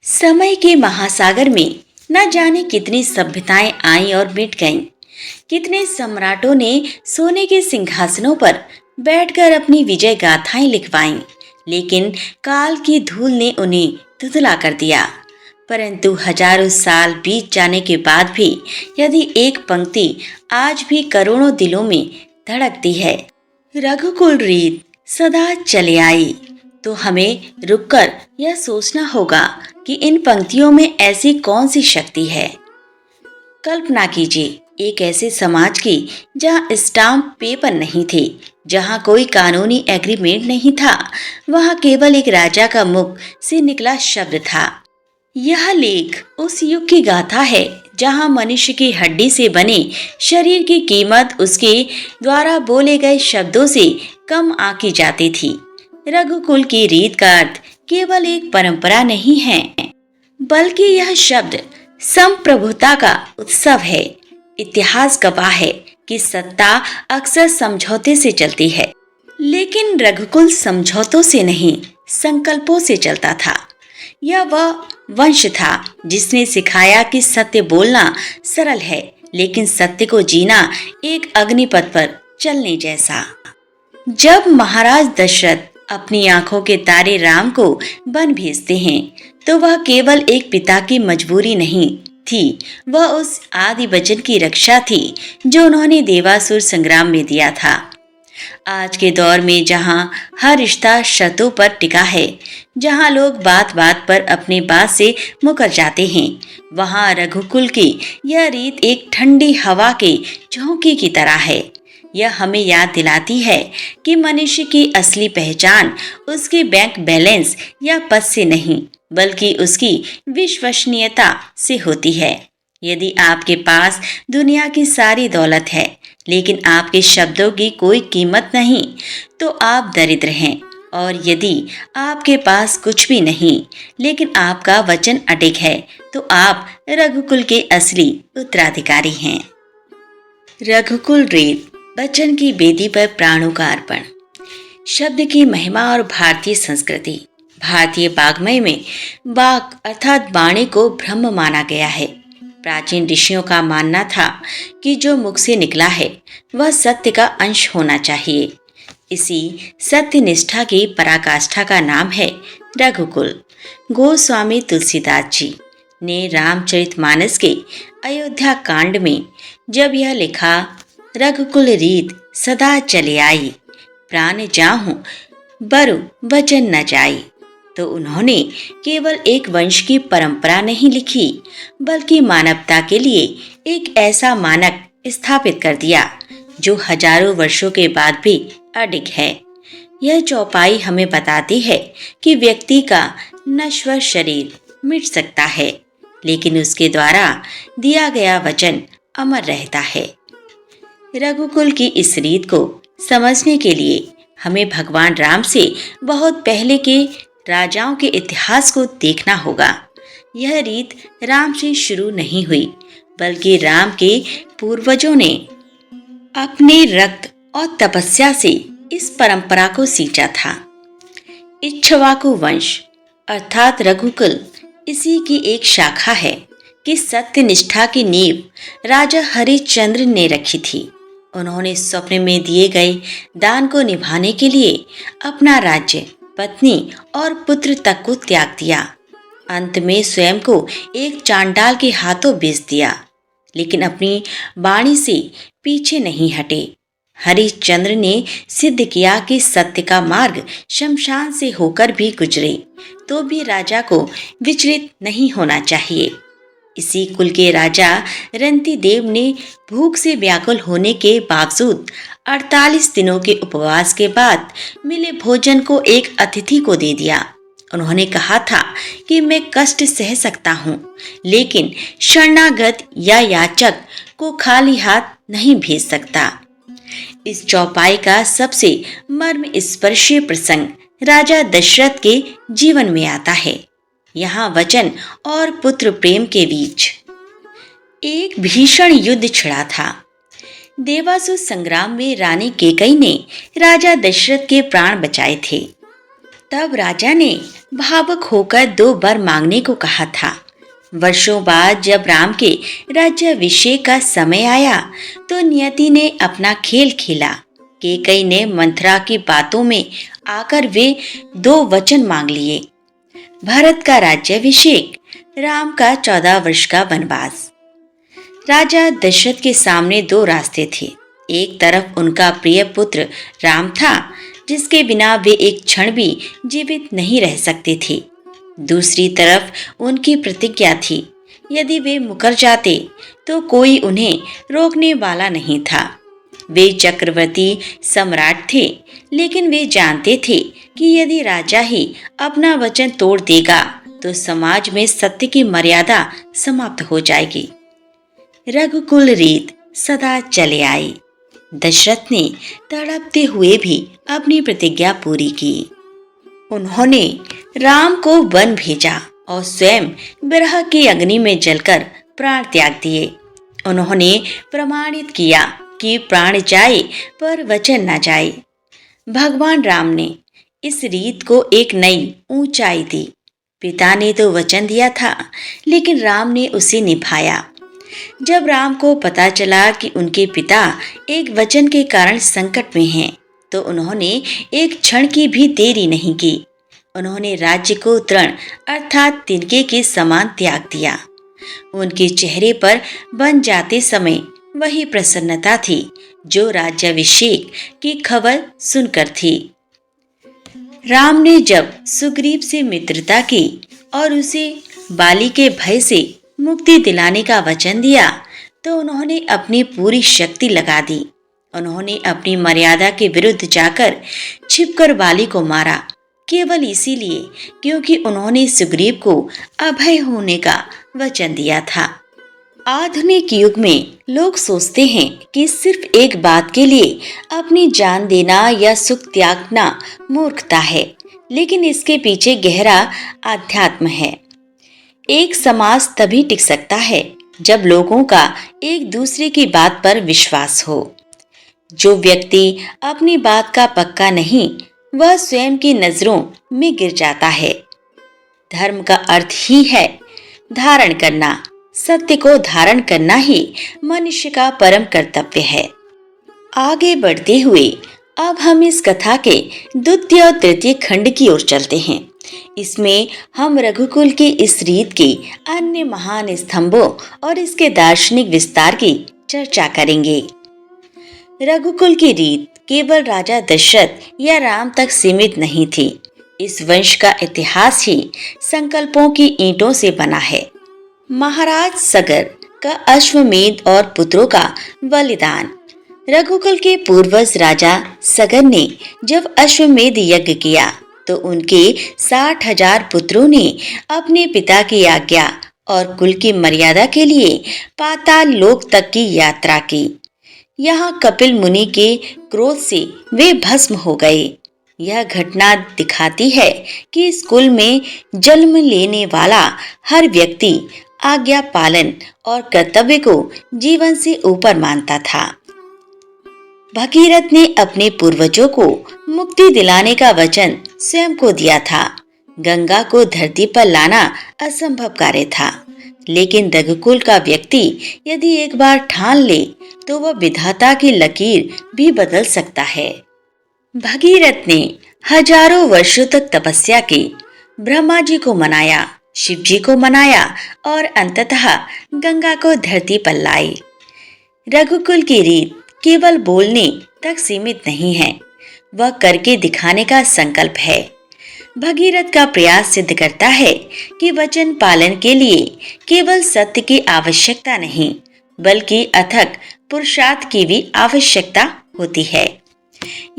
समय के महासागर में न जाने कितनी सभ्यताएं आईं और मिट गईं। कितने सम्राटों ने सोने के सिंहासनों पर बैठकर अपनी विजय गाथाएं लिखवाईं, लेकिन काल की धूल ने उन्हें धुंधला कर दिया। परंतु हजारों साल बीत जाने के बाद भी यदि एक पंक्ति आज भी करोड़ों दिलों में धड़कती है, रघुकुल रीत सदा चले आई, तो हमें रुककर यह सोचना होगा कि इन पंक्तियों में ऐसी कौन सी शक्ति है। कल्पना कीजिए एक ऐसे समाज की जहां स्टाम्प पेपर नहीं थे, जहां कोई कानूनी एग्रीमेंट नहीं था, वहां केवल एक राजा का मुख से निकला शब्द था। यह लेख उस युग की गाथा है जहां मनुष्य की हड्डी से बने शरीर की कीमत उसके द्वारा बोले गए शब्दों से कम आंकी जाती थी। रघुकुल की रीत का अर्थ केवल एक परंपरा नहीं है, बल्कि यह शब्द संप्रभुता का उत्सव है। इतिहास गवाह है कि सत्ता अक्सर समझौते से चलती है, लेकिन रघुकुल समझौतों से नहीं, संकल्पों से चलता था। यह वह वंश था जिसने सिखाया कि सत्य बोलना सरल है, लेकिन सत्य को जीना एक अग्निपथ पर चलने जैसा। जब महाराज दशरथ अपनी आंखों के तारे राम को वन भेजते हैं, तो वह केवल एक पिता की मजबूरी नहीं थी, वह उस आदि वचन की रक्षा थी जो उन्होंने देवासुर संग्राम में दिया था। आज के दौर में जहां हर रिश्ता शर्तों पर टिका है, जहां लोग बात बात पर अपनी बात से मुकर जाते हैं, वहां रघुकुल की यह रीत एक ठंडी हवा के झोंके की तरह है। यह हमें याद दिलाती है कि मनुष्य की असली पहचान उसके बैंक बैलेंस या पद से नहीं, बल्कि उसकी विश्वसनीयता से होती है। यदि आपके पास दुनिया की सारी दौलत है, लेकिन आपके शब्दों की कोई कीमत नहीं, तो आप दरिद्र हैं। और यदि आपके पास कुछ भी नहीं, लेकिन आपका वचन अडिग है, तो आप रघुकुल के असली उत्तराधिकारी हैं। रघुकुल रीत वचन की बेदी पर प्राणों का अर्पण। शब्द की महिमा और भारतीय संस्कृति। भारतीय वाग्मय में वाक अर्थात वाणी को ब्रह्म माना गया है। प्राचीन ऋषियों का मानना था कि जो मुख से निकला है वह सत्य का अंश होना चाहिए। इसी सत्य निष्ठा की पराकाष्ठा का नाम है रघुकुल। गोस्वामी तुलसीदास जी ने रामचरितमानस के अयोध्या कांड में जब यह लिखा, रघुकुल रीत सदा चले आई, प्राण जाहूं बरु वचन न जाई, तो उन्होंने केवल एक वंश की परंपरा नहीं लिखी, बल्कि मानवता के लिए एक ऐसा मानक स्थापित कर दिया जो हजारों वर्षों के बाद भी अडिग है। यह चौपाई हमें बताती है कि व्यक्ति का नश्वर शरीर मिट सकता है, लेकिन उसके द्वारा दिया गया वचन अमर रहता है। रघुकुल की इस रीत को समझने के लिए हमें भगवान राम से बहुत पहले के राजाओं के इतिहास को देखना होगा। यह रीत राम से शुरू नहीं हुई, बल्कि राम के पूर्वजों ने अपने रक्त और तपस्या से इस परंपरा को सींचा था। इक्ष्वाकु वंश अर्थात रघुकुल इसी की एक शाखा है कि सत्य निष्ठा की नींव राजा हरिश्चंद्र ने रखी थी। उन्होंने स्वप्न में दिए गए दान को निभाने के लिए अपना राज्य, पत्नी और पुत्र तक को त्याग दिया। अंत में स्वयं को एक चांडाल के हाथों बेच दिया, लेकिन अपनी वाणी से पीछे नहीं हटे। हरिश्चंद्र ने सिद्ध किया कि सत्य का मार्ग शमशान से होकर भी गुजरे, तो भी राजा को विचलित नहीं होना चाहिए। इसी कुल के राजा रंती देव ने भूख से व्याकुल होने के बावजूद 48 दिनों के उपवास के बाद मिले भोजन को एक अतिथि को दे दिया। उन्होंने कहा था कि मैं कष्ट सह सकता हूँ, लेकिन शरणागत या याचक को खाली हाथ नहीं भेज सकता। इस चौपाई का सबसे मर्मस्पर्शी प्रसंग राजा दशरथ के जीवन में आता है। यहाँ वचन और पुत्र प्रेम के बीच एक भीषण युद्ध छिड़ा था। देवासुर संग्राम में रानी केकई ने राजा दशरथ के प्राण बचाए थे। तब राजा ने भावुक होकर 2 वर मांगने को कहा था। वर्षों बाद जब राम के राज्याभिषेक का समय आया तो नियति ने अपना खेल खेला। कैकेयी ने मंथरा की बातों में आकर वे 2 वचन मांग लिए। भरत का राज्याभिषेक, राम का 14 वर्ष का वनवास। राजा दशरथ के सामने 2 रास्ते थे। एक तरफ उनका प्रिय पुत्र राम था, जिसके बिना वे एक क्षण भी जीवित नहीं रह सकते थे। दूसरी तरफ उनकी प्रतिज्ञा थी, यदि वे मुकर जाते तो कोई उन्हें रोकने वाला नहीं था। वे चक्रवर्ती सम्राट थे, लेकिन वे जानते थे कि यदि राजा ही अपना वचन तोड़ देगा तो समाज में सत्य की मर्यादा समाप्त हो जाएगी। रघुकुल रीत सदा चले आई। दशरथ ने तड़पते हुए भी अपनी प्रतिज्ञा पूरी की। उन्होंने राम को वन भेजा और स्वयं विरह की अग्नि में जलकर प्राण त्याग दिए। उन्होंने प्रमाणित किया कि प्राण जाए पर वचन न जाए। भगवान राम ने इस रीत को एक नई ऊंचाई दी। पिता ने तो वचन दिया था, लेकिन राम ने उसे निभाया। जब राम को पता चला कि उनके पिता एक वचन के कारण संकट में हैं, तो उन्होंने एक क्षण की भी देरी नहीं की। उन्होंने राज्य को तृण अर्थात तिनके के समान त्याग दिया। उनके चेहरे पर बन जाते समय वही प्रसन्नता थी जो राज्याभिषेक की खबर सुनकर थी। राम ने जब सुग्रीव से मित्रता की और उसे बाली के भय से मुक्ति दिलाने का वचन दिया, तो उन्होंने अपनी पूरी शक्ति लगा दी। उन्होंने अपनी मर्यादा के विरुद्ध जाकर छिपकर बाली को मारा, केवल इसीलिए क्योंकि उन्होंने सुग्रीव को अभय होने का वचन दिया था। आधुनिक युग में लोग सोचते हैं कि सिर्फ एक बात के लिए अपनी जान देना या सुख त्यागना मूर्खता है, लेकिन इसके पीछे गहरा आध्यात्म है। एक समाज तभी टिक सकता है जब लोगों का एक दूसरे की बात पर विश्वास हो। जो व्यक्ति अपनी बात का पक्का नहीं, वह स्वयं की नजरों में गिर जाता है। धर्म का अर्थ ही है धारण करना। सत्य को धारण करना ही मनुष्य का परम कर्तव्य है। आगे बढ़ते हुए अब हम इस कथा के द्वितीय और तृतीय खंड की ओर चलते हैं। इसमें हम रघुकुल की इस रीत के अन्य महान स्तंभों और इसके दार्शनिक विस्तार की चर्चा करेंगे। रघुकुल की रीत केवल राजा दशरथ या राम तक सीमित नहीं थी। इस वंश का इतिहास ही संकल्पों की ईंटों से बना है। महाराज सगर का अश्वमेध और पुत्रों का बलिदान। रघुकुल के पूर्वज राजा सगर ने जब अश्वमेध यज्ञ किया तो उनके 60,000 पुत्रों ने अपने पिता की आज्ञा और कुल की मर्यादा के लिए पाताल लोक तक की यात्रा की। यहाँ कपिल मुनि के क्रोध से वे भस्म हो गए। यह घटना दिखाती है कि इस कुल में जन्म लेने वाला हर व्यक्ति आज्ञा पालन और कर्तव्य को जीवन से ऊपर मानता था। भगीरथ ने अपने पूर्वजों को मुक्ति दिलाने का वचन स्वयं को दिया था। गंगा को धरती पर लाना असंभव कार्य था, लेकिन रघुकुल का व्यक्ति यदि एक बार ठान ले तो वह विधाता की लकीर भी बदल सकता है। भगीरथ ने हजारों वर्षों तक तपस्या की, ब्रह्मा जी को मनाया, शिव जी को मनाया और अंततः गंगा को धरती पर लाई। रघुकुल की रीत केवल बोलने तक सीमित नहीं है, वह करके दिखाने का संकल्प है। भगीरथ का प्रयास सिद्ध करता है कि वचन पालन के लिए केवल सत्य की आवश्यकता नहीं, बल्कि अथक पुरुषार्थ की भी आवश्यकता होती है।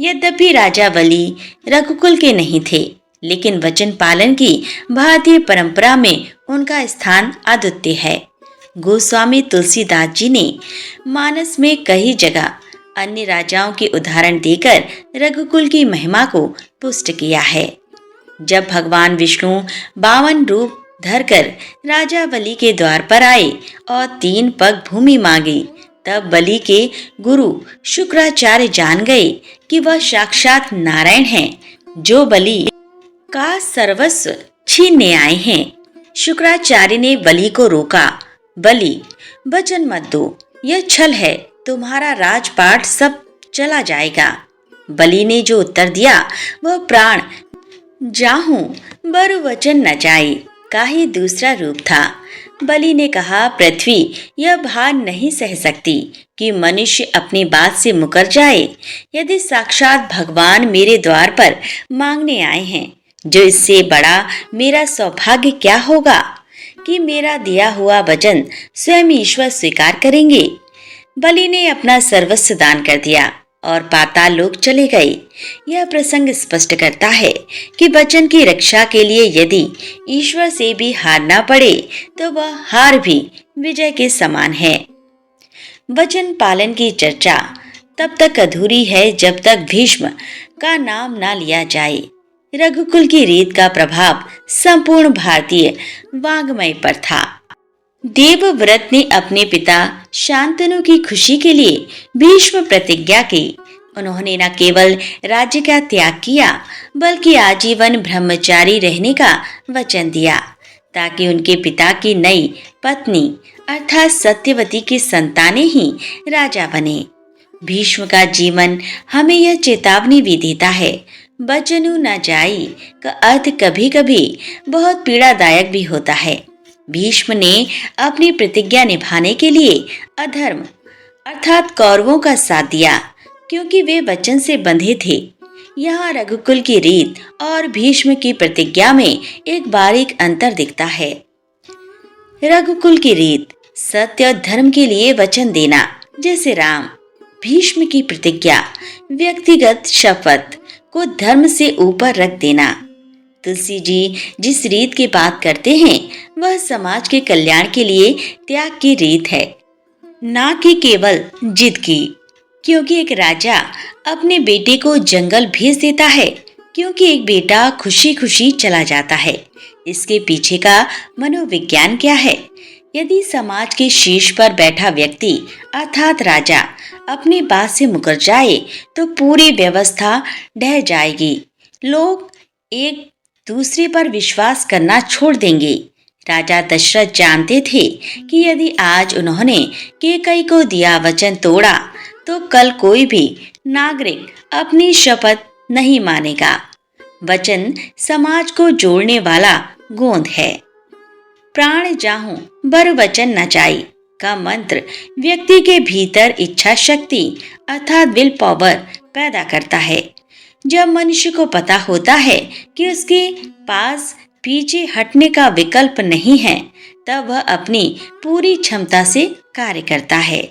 यद्यपि राजा बलि रघुकुल के नहीं थे, लेकिन वचन पालन की भारतीय परंपरा में उनका स्थान अद्वितीय है। गोस्वामी तुलसीदास जी ने मानस में कई जगह अन्य राजाओं के उदाहरण देकर रघुकुल की महिमा को पुष्ट किया है। जब भगवान विष्णु 52 रूप धरकर राजा बलि के द्वार पर आए और 3 पग भूमि मांगी, तब बलि के गुरु शुक्राचार्य जान गए कि वह साक्षात नारायण हैं, जो बलि का सर्वस्व छीनने आए हैं। शुक्राचार्य ने बलि को रोका। बलि, वचन मत दो, यह छल है, तुम्हारा राजपाट सब चला जाएगा। बलि ने जो उत्तर दिया वह प्राण जाहूं बरु वचन न जाए का ही दूसरा रूप था। बलि ने कहा, पृथ्वी यह भार नहीं सह सकती कि मनुष्य अपनी बात से मुकर जाए। यदि साक्षात भगवान मेरे द्वार पर मांगने आए हैं, जो इससे बड़ा मेरा सौभाग्य क्या होगा कि मेरा दिया हुआ वचन स्वयं ईश्वर स्वीकार करेंगे। बलि ने अपना सर्वस्व दान कर दिया और पाताल लोक चले गए। यह प्रसंग स्पष्ट करता है कि वचन की रक्षा के लिए यदि ईश्वर से भी हारना पड़े तो वह हार भी विजय के समान है। वचन पालन की चर्चा तब तक अधूरी है जब तक भीष्म का नाम न लिया जाए। रघुकुल की रीत का प्रभाव संपूर्ण भारतीय वाङ्मय पर था। देवव्रत ने अपने पिता शांतनु की खुशी के लिए भीष्म प्रतिज्ञा की। उन्होंने न केवल राज्य का त्याग किया बल्कि आजीवन ब्रह्मचारी रहने का वचन दिया ताकि उनके पिता की नई पत्नी अर्थात सत्यवती की संतानें ही राजा बने। भीष्म का जीवन हमें यह चेतावनी भी देता है, बचनु न जाई का अर्थ कभी कभी बहुत पीड़ादायक भी होता है। भीष्म ने अपनी प्रतिज्ञा निभाने के लिए अधर्म अर्थात कौरवों का साथ दिया क्योंकि वे वचन से बंधे थे। यहाँ रघुकुल की रीत और भीष्म की प्रतिज्ञा में एक बारीक अंतर दिखता है। रघुकुल की रीत सत्य और धर्म के लिए वचन देना जैसे राम। भीष्म की प्रतिज्ञा व्यक्तिगत शपथ को धर्म से ऊपर रख देना। तुलसी जी जिस रीत की बात करते हैं वह समाज के कल्याण के लिए त्याग की रीत है, ना कि केवल जिद की। क्योंकि एक राजा अपने बेटे को जंगल भेज देता है क्योंकि एक बेटा खुशी खुशी चला जाता है। इसके पीछे का मनोविज्ञान क्या है? यदि समाज के शीर्ष पर बैठा व्यक्ति अर्थात राजा अपनी बात से मुकर जाए तो पूरी व्यवस्था ढह जाएगी। लोग एक दूसरे पर विश्वास करना छोड़ देंगे। राजा दशरथ जानते थे कि यदि आज उन्होंने कैकेयी को दिया वचन तोड़ा तो कल कोई भी नागरिक अपनी शपथ नहीं मानेगा। वचन समाज को जोड़ने वाला गोंद है। प्राण जाहूं बर वचन न जाई का मंत्र व्यक्ति के भीतर इच्छा शक्ति अर्थात विल पावर पैदा करता है। जब मनुष्य को पता होता है कि उसके पास पीछे हटने का विकल्प नहीं है तब वह अपनी पूरी क्षमता से कार्य करता है।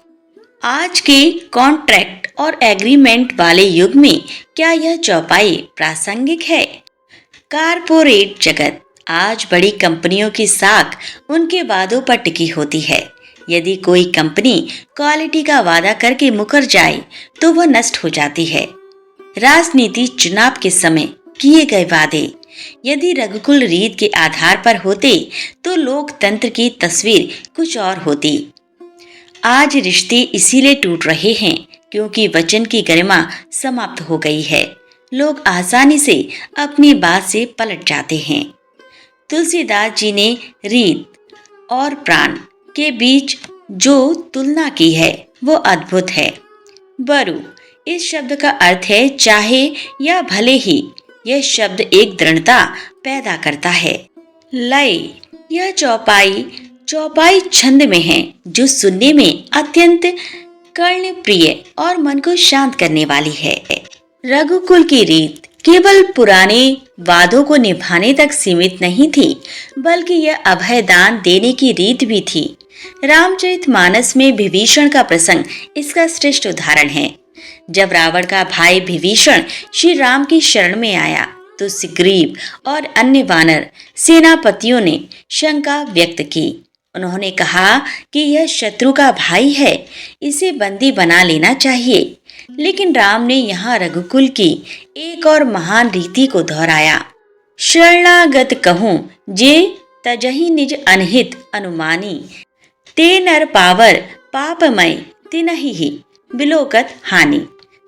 आज के कॉन्ट्रैक्ट और एग्रीमेंट वाले युग में क्या यह चौपाई प्रासंगिक है? कारपोरेट जगत आज बड़ी कंपनियों की साख उनके वादों पर टिकी होती है। यदि कोई कंपनी क्वालिटी का वादा करके मुकर जाए तो वह नष्ट हो जाती है। राजनीति चुनाव के समय किए गए वादे यदि रघुकुल रीत के आधार पर होते तो लोकतंत्र की तस्वीर कुछ और होती। आज रिश्ते इसीलिए टूट रहे हैं क्योंकि वचन की गरिमा समाप्त हो गई है। लोग आसानी से अपनी बात से पलट जाते हैं। तुलसीदास जी ने रीत और प्राण के बीच जो तुलना की है वो अद्भुत है। बरु इस शब्द का अर्थ है चाहे या भले ही। यह शब्द एक दृढ़ता पैदा करता है। लय यह चौपाई छंद में है जो सुनने में अत्यंत कर्णप्रिय और मन को शांत करने वाली है। रघुकुल की रीत केवल पुराने वादों को निभाने तक सीमित नहीं थी बल्कि यह अभयदान देने की रीत भी थी। रामचरितमानस में विभीषण का प्रसंग इसका श्रेष्ठ उदाहरण है। जब रावण का भाई विभीषण श्री राम की शरण में आया तो सुग्रीव और अन्य वानर सेनापतियों ने शंका व्यक्त की। उन्होंने कहा कि यह शत्रु का भाई है, इसे बंदी बना लेना चाहिए। लेकिन राम ने यहाँ रघुकुल की एक और महान रीति को दोहराया। शरणागत कहूँ जे तजहि निज अनहित अनुमानी, ते नर पावर पापमय तिनहि ही बिलोकत हानि।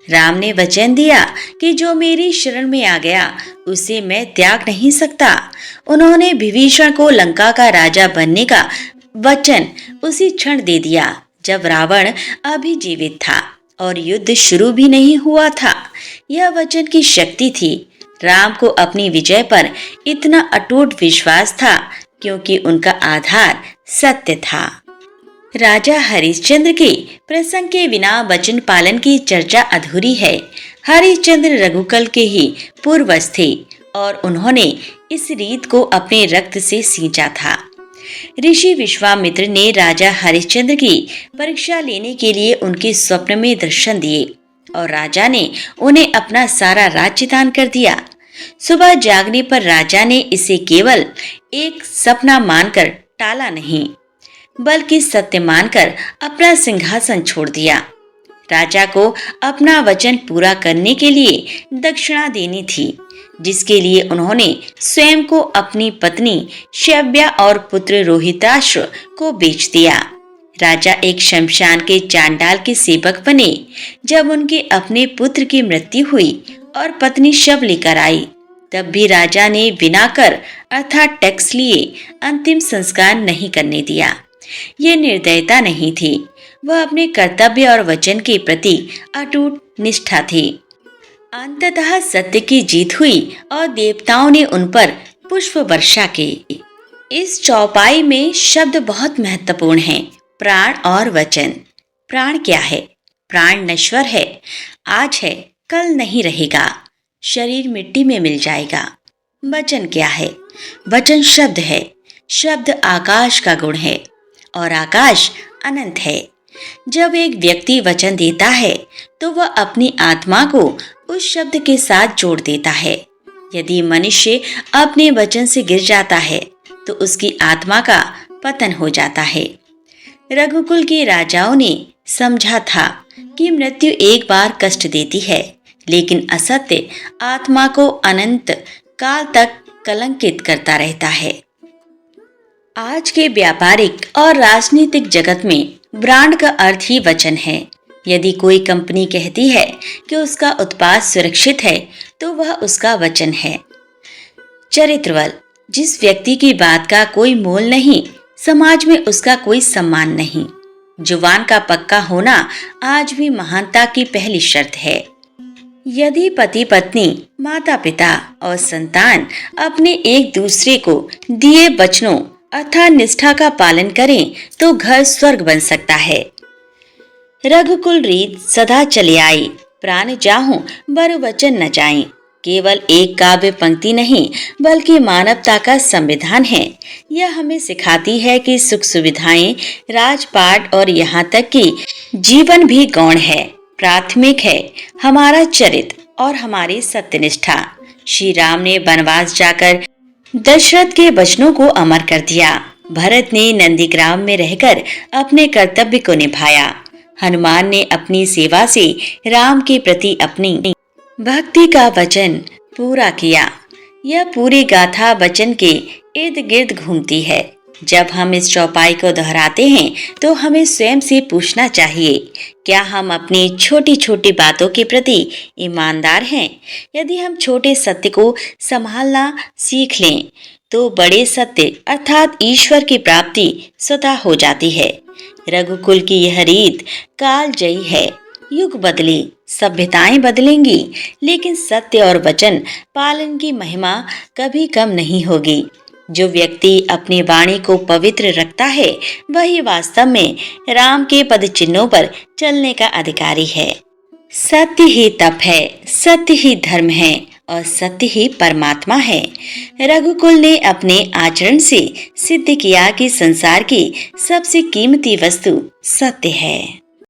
राम ने वचन दिया कि जो मेरी शरण में आ गया उसे मैं त्याग नहीं सकता। उन्होंने विभीषण को लंका का राजा बनने का वचन उसी क्षण दे दिया जब रावण अभी जीवित था और युद्ध शुरू भी नहीं हुआ था। यह वचन की शक्ति थी। राम को अपनी विजय पर इतना अटूट विश्वास था क्योंकि उनका आधार सत्य था। राजा हरिश्चंद्र के प्रसंग के बिना वचन पालन की चर्चा अधूरी है। हरिश्चंद्र रघुकुल के ही पूर्वज थे और उन्होंने इस रीत को अपने रक्त से सींचा था। ऋषि विश्वामित्र ने राजा हरिश्चंद्र की परीक्षा लेने के लिए उनके स्वप्न में दर्शन दिए और राजा ने उन्हें अपना सारा राज्य दान कर दिया। सुबह जागने पर राजा ने इसे केवल एक सपना मानकर टाला नहीं, बल्कि सत्य मानकर अपना सिंहासन छोड़ दिया। राजा को अपना वचन पूरा करने के लिए दक्षिणा देनी थी, जिसके लिए उन्होंने स्वयं को, अपनी पत्नी शैव्या और पुत्र रोहिताश्व को बेच दिया। राजा एक शमशान के चांडाल के सेवक बने। जब उनके अपने पुत्र की मृत्यु हुई और पत्नी शव लेकर आई, तब भी राजा ने बिना कर अर्थात टैक्स लिए अंतिम संस्कार नहीं करने दिया। ये निर्दयता नहीं थी, वह अपने कर्तव्य और वचन के प्रति अटूट निष्ठा थी। अंततः सत्य की जीत हुई और देवताओं ने उन पर पुष्प वर्षा की। इस चौपाई में शब्द बहुत महत्वपूर्ण हैं। प्राण और वचन। प्राण क्या है? प्राण नश्वर है, आज है, कल नहीं रहेगा, शरीर मिट्टी में मिल जाएगा। वचन क्या है? वचन शब्द है। शब्द आकाश का गुण है और आकाश अनंत है। जब एक व्यक्ति वचन देता है तो वह अपनी आत्मा को उस शब्द के साथ जोड़ देता है। यदि मनुष्य अपने वचन से गिर जाता है तो उसकी आत्मा का पतन हो जाता है। रघुकुल के राजाओं ने समझा था कि मृत्यु एक बार कष्ट देती है, लेकिन असत्य आत्मा को अनंत काल तक कलंकित करता रहता है। आज के व्यापारिक और राजनीतिक जगत में ब्रांड का अर्थ ही वचन है। यदि कोई कंपनी कहती है कि उसका उत्पाद सुरक्षित है, तो वह उसका वचन है। चरित्रबल। जिस व्यक्ति की बात का कोई मोल नहीं, समाज में उसका कोई सम्मान नहीं। जुबान का पक्का होना आज भी महानता की पहली शर्त है। यदि पति पत्नी, माता पिता और संतान अपने एक दूसरे को दिए वचनों अर्थात निष्ठा का पालन करें तो घर स्वर्ग बन सकता है। रघुकुल रीत सदा चले आई, प्राण जाहूं बर वचन न जाएं। केवल एक काव्य पंक्ति नहीं, बल्कि मानवता का संविधान है। यह हमें सिखाती है कि सुख सुविधाएं, राजपाट और यहाँ तक कि जीवन भी गौण है। प्राथमिक है हमारा चरित्र और हमारी सत्यनिष्ठा। श्री राम ने वनवास जाकर दशरथ के वचनों को अमर कर दिया। भरत ने नंदीग्राम में रहकर अपने कर्तव्य को निभाया। हनुमान ने अपनी सेवा से राम के प्रति अपनी भक्ति का वचन पूरा किया। यह पूरी गाथा वचन के इर्द गिर्द घूमती है। जब हम इस चौपाई को दोहराते हैं तो हमें स्वयं से पूछना चाहिए, क्या हम अपनी छोटी छोटी बातों के प्रति ईमानदार हैं? यदि हम छोटे सत्य को संभालना सीख लें तो बड़े सत्य अर्थात ईश्वर की प्राप्ति स्वतः हो जाती है। रघुकुल की यह रीत कालजयी है। युग बदले, सभ्यताएं बदलेंगी, लेकिन सत्य और वचन पालन की महिमा कभी कम नहीं होगी। जो व्यक्ति अपनी वाणी को पवित्र रखता है, वही वास्तव में राम के पद चिन्हों पर चलने का अधिकारी है। सत्य ही तप है, सत्य ही धर्म है और सत्य ही परमात्मा है। रघुकुल ने अपने आचरण से सिद्ध किया कि संसार की सबसे कीमती वस्तु सत्य है।